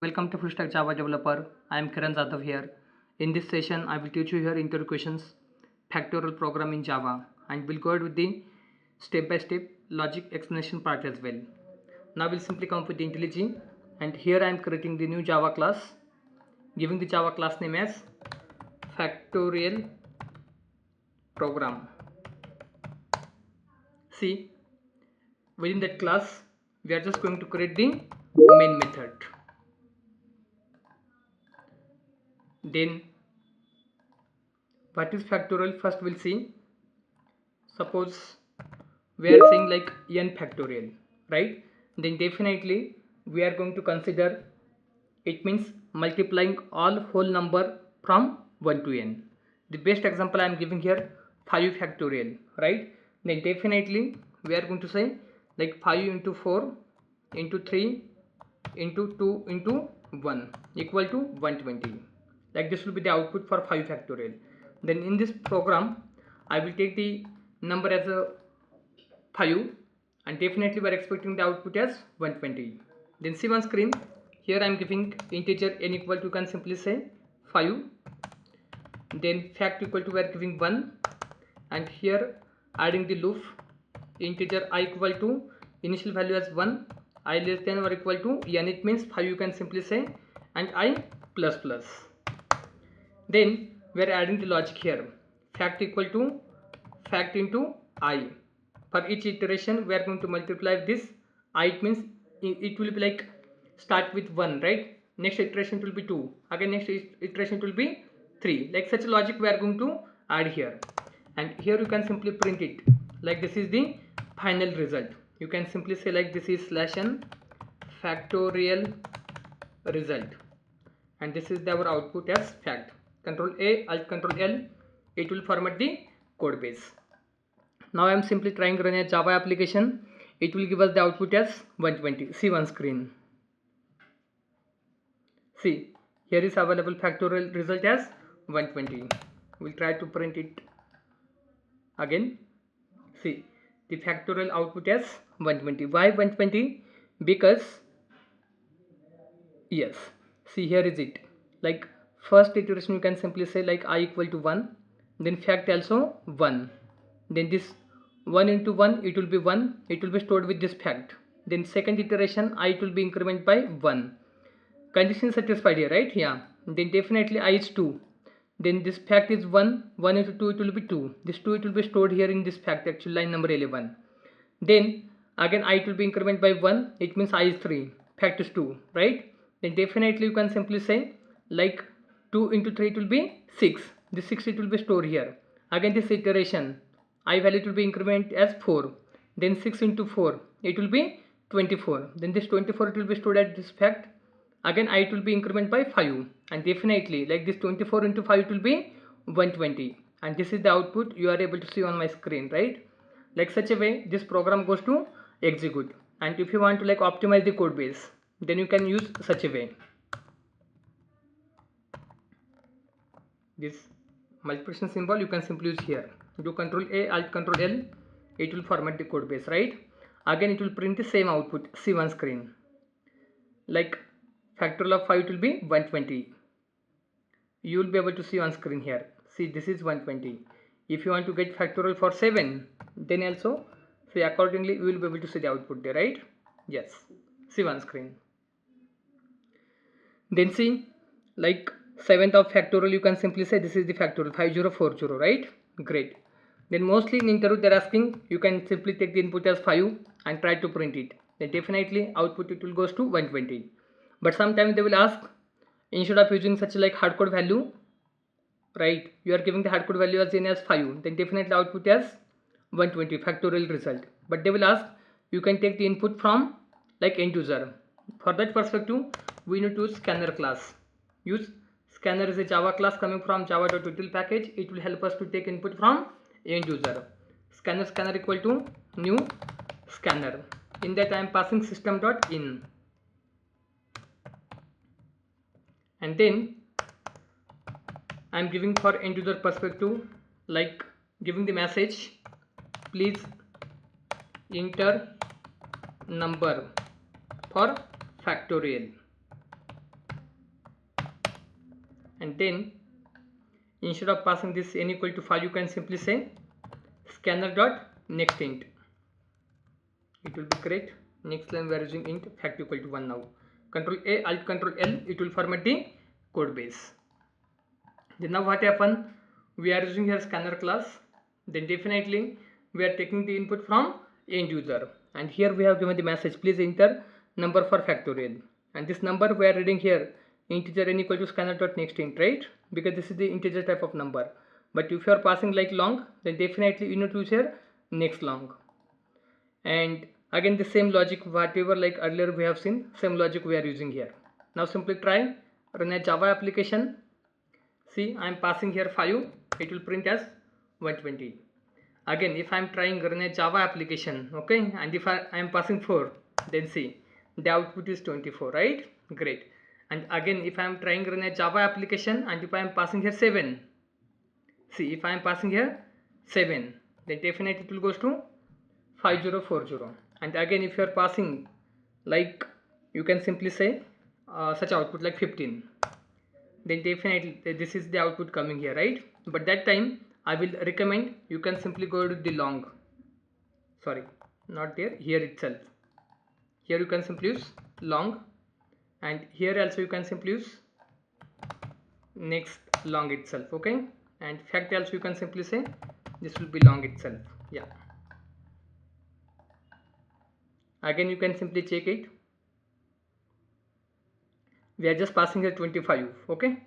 Welcome to Full Stack Java Developer. I am Kiran Jadhav here. In this session, I will teach you here introductions questions, factorial program in Java, and we'll go ahead with the step-by-step logic explanation part as well. Now we'll simply come up with the IntelliJ, and here I am creating the new Java class, giving the Java class name as Factorial Program. See, within that class, we are just going to create the main method. Then what is factorial? First we'll see. Suppose we are saying like n factorial, right? Then definitely we are going to consider it means multiplying all whole number from 1 to n. The best example I am giving here 5 factorial, right? Then definitely we are going to say like 5 into 4 into 3 into 2 into 1 equal to 120. Like this will be the output for 5 factorial. Then in this program I will take the number as a 5 and definitely we are expecting the output as 120. Then see on screen, here I am giving integer n equal to, you can simply say 5, then fact equal to we are giving 1, and here adding the loop integer I equal to initial value as 1, I less than or equal to n, it means 5 you can simply say, and I plus plus. Then we are adding the logic here, fact equal to fact into I. For each iteration we are going to multiply this I, it means it will be like start with 1, right? Next iteration it will be 2, again next iteration it will be 3. Like such a logic we are going to add here, and here you can simply print it like this is the final result. You can simply say like this is /n factorial result, and this is our output as fact. Control A, Alt Control L, it will format the code base. Now I am simply trying to run a Java application. It will give us the output as 120. See on screen. See, here is available factorial result as 120. We'll try to print it again. See, the factorial output as 120. Why 120? Because yes, see here is it. Like first iteration you can simply say like I equal to 1, then fact also 1, then this 1 into 1 it will be 1, it will be stored with this fact. Then second iteration I it will be increment by 1, condition satisfied here, right? Yeah, then definitely I is 2, then this fact is 1, 1 into 2 it will be 2, this 2 it will be stored here in this fact, actually line number 11. Then again I it will be increment by 1, it means I is 3, fact is 2, right? Then definitely you can simply say like 2 into 3 it will be 6, this 6 it will be stored here. Again this iteration I value will be increment as 4, then 6 into 4 it will be 24, then this 24 it will be stored at this fact, again I it will be increment by 5, and definitely like this 24 into 5 it will be 120, and this is the output you are able to see on my screen, right? Like such a way this program goes to execute. And if you want to like optimize the code base, then you can use such a way. This multiplication symbol you can simply use here. Do Control A, Alt Control L, it will format the code base, right? Again it will print the same output. See on screen. Like factorial of 5 it will be 120. You will be able to see on screen here. See, this is 120. If you want to get factorial for 7, then also see accordingly you will be able to see the output there, right? Yes. See on screen. Then see like 7th of factorial you can simply say this is the factorial 5040, right? Great. Then mostly in interview they're asking, you can simply take the input as 5 and try to print it. Then definitely output it will goes to 120. But sometimes they will ask, instead of using such like hardcode value, right, you are giving the hardcode value as n as 5, then definitely output as 120 factorial result. But they will ask, you can take the input from like end user. For that perspective we need to use scanner class. Use scanner is a Java class coming from java.util package. It will help us to take input from end user. Scanner equal to new scanner. In that I am passing system.in, and then I am giving for end user perspective like giving the message, please enter number for factorial. and then instead of passing this n equal to 5, you can simply say scanner dot next int. It will be correct. Next line we are using int fact equal to 1 now. Control A, Alt Control L, it will format the code base. Then now what happened? We are using here scanner class. Then definitely we are taking the input from end user, and here we have given the message, please enter number for factorial, and this number we are reading here integer n equal to scanner dot next int, right? Because this is the integer type of number. But if you are passing like long, then definitely you need to use here next long. And again the same logic whatever like earlier we have seen, same logic we are using here. Now simply try run a Java application. See, I am passing here 5, it will print as 120. Again if I am trying run a Java application, okay, and if I am passing 4, then see the output is 24, right? Great. And again if I am trying run a Java application and if I am passing here 7, see if I am passing here 7, then definitely it will goes to 5040. And again if you are passing like, you can simply say such output like 15, then definitely this is the output coming here, right? But that time I will recommend you can simply go to the long, sorry, not there, here itself. Here you can simply use long, and here also you can simply use next long itself, okay? And fact also you can simply say this will be long itself. Yeah, again you can simply check it. We are just passing here 25, okay?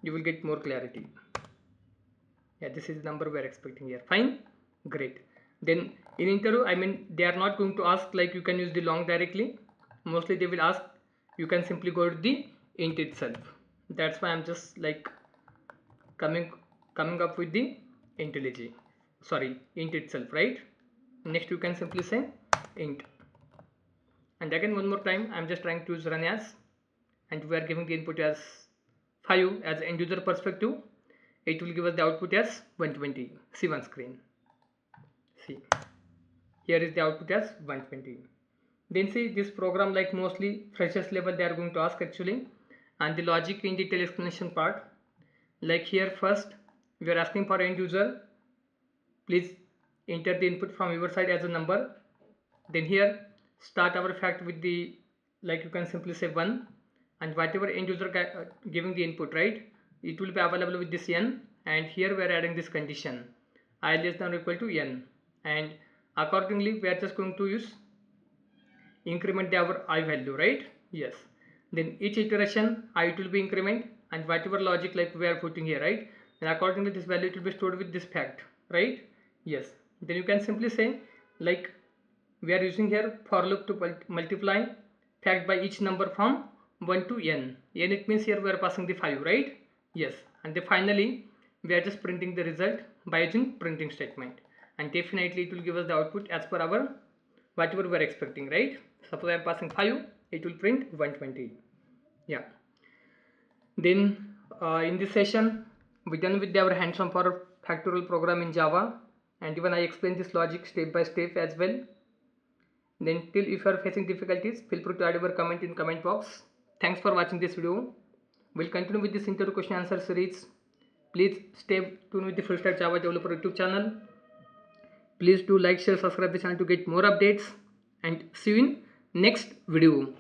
You will get more clarity. Yeah, this is the number we are expecting here. Fine, great. Then in interview, I mean, they are not going to ask like you can use the long directly. Mostly they will ask you can simply go to the int itself. That's why I'm just like coming up with the int itself, right? Next you can simply say int. And again one more time I'm just trying to use run as, and we are giving the input as 5 as end user perspective. It will give us the output as 120. See one screen. See, here is the output as 120. Then see this program like mostly freshers level they are going to ask actually, and the logic in detail explanation part. Like here first we are asking for end user, please enter the input from your side as a number. Then here start our fact with the, like you can simply say 1, and whatever end user giving the input, right, it will be available with this n, and here we are adding this condition I less than or equal to n, and accordingly we are just going to use increment our I value, right? Yes. Then each iteration I it will be increment, and whatever logic like we are putting here, right, and accordingly this value it will be stored with this fact, right? Yes. Then you can simply say like we are using here for loop to multiply fact by each number from 1 to n. N it means here we are passing the 5, right? Yes. And then finally we are just printing the result by using printing statement, and definitely it will give us the output as per our whatever we are expecting, right? Suppose I am passing 5, it will print 120. Yeah. Then in this session we done with our hands-on for factorial program in Java, and even I explained this logic step by step as well. Then till if you are facing difficulties, feel free to add your comment in comment box. Thanks for watching this video. We'll continue with this interview question answer series. Please stay tuned with the Full Stack Java Developer YouTube channel. Please do like, share, subscribe the channel to get more updates, and see you in next video.